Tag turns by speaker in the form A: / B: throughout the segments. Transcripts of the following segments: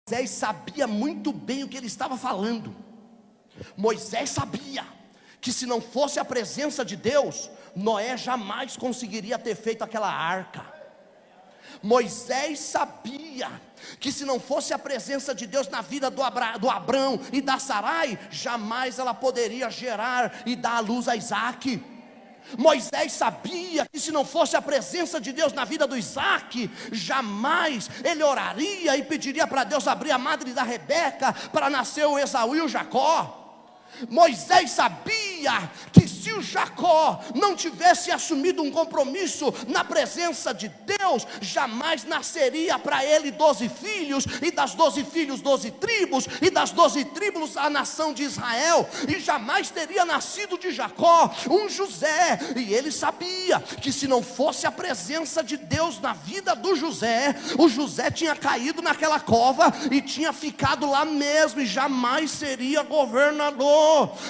A: Moisés sabia muito bem o que ele estava falando. Moisés sabia que se não fosse a presença de Deus, Noé jamais conseguiria ter feito aquela arca. Moisés sabia que se não fosse a presença de Deus na vida do Abrão e da Sarai, jamais ela poderia gerar e dar à luz a Isaac. Moisés sabia que se não fosse a presença de Deus na vida do Isaac, jamais ele oraria e pediria para Deus abrir a madre da Rebeca para nascer o Esaú e o Jacó. Moisés sabia que se o Jacó não tivesse assumido um compromisso na presença de Deus, jamais nasceria para ele 12 filhos, e das 12 filhos 12 tribos, e das 12 tribos a nação de Israel, e jamais teria nascido de Jacó um José. E ele sabia que se não fosse a presença de Deus na vida do José, o José tinha caído naquela cova e tinha ficado lá mesmo, e jamais seria governador.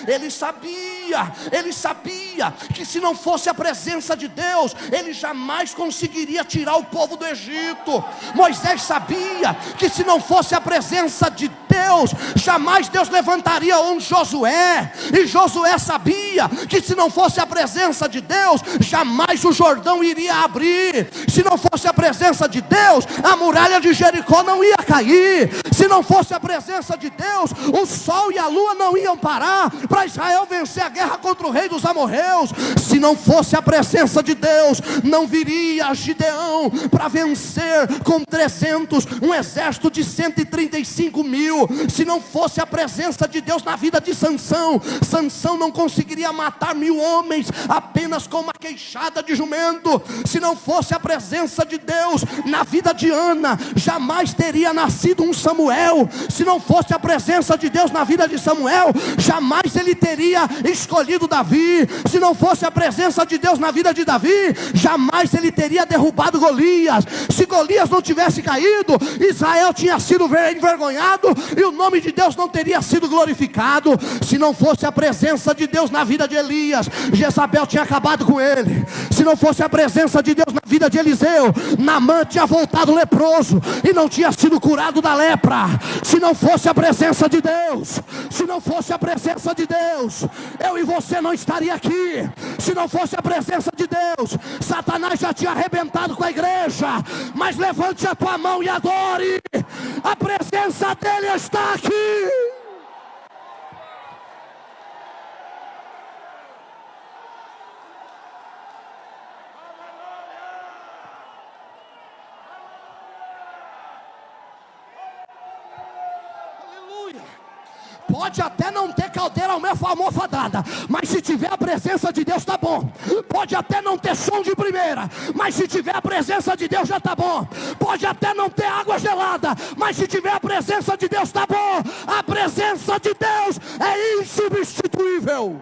A: Ele sabia que se não fosse a presença de Deus, ele jamais conseguiria tirar o povo do Egito. Moisés sabia que se não fosse a presença de Deus, jamais Deus levantaria um Josué. E Josué sabia que se não fosse a presença de Deus, jamais o Jordão iria abrir. Se não fosse a presença de Deus, a muralha de Jericó não ia cair. Se não fosse a presença de Deus, o sol e a lua não iam parar para Israel vencer a guerra contra o rei dos amorreus. Se não fosse a presença de Deus, não viria Gideão para vencer com 300 um exército de 135 mil. Se não fosse a presença de Deus na vida de Sansão, Sansão não conseguiria matar 1000 homens apenas com uma queixada de jumento. Se não fosse a presença de Deus na vida de Ana, jamais teria nascido um Samuel. Se não fosse a presença de Deus na vida de Samuel, jamais ele teria escolhido Davi. Se não fosse a presença de Deus na vida de Davi, jamais ele teria derrubado Golias. Se Golias não tivesse caído, Israel tinha sido envergonhado e o nome de Deus não teria sido glorificado. Se não fosse a presença de Deus na vida de Elias, Jezabel tinha acabado com ele. Se não fosse a presença de Deus na vida de Eliseu, Naamã tinha voltado leproso e não tinha sido curado da lepra. Se não fosse a presença de Deus, se não fosse a presença de Deus, eu e você não estaria aqui. Se não fosse a presença de Deus, Satanás já tinha arrebentado com a igreja. Mas levante a tua mão e adore. A presença dele está aqui. Pode até não ter caldeira almofadada, mas se tiver a presença de Deus, tá bom. Pode até não ter som de primeira, mas se tiver a presença de Deus, já tá bom. Pode até não ter água gelada, mas se tiver a presença de Deus, tá bom. A presença de Deus é insubstituível.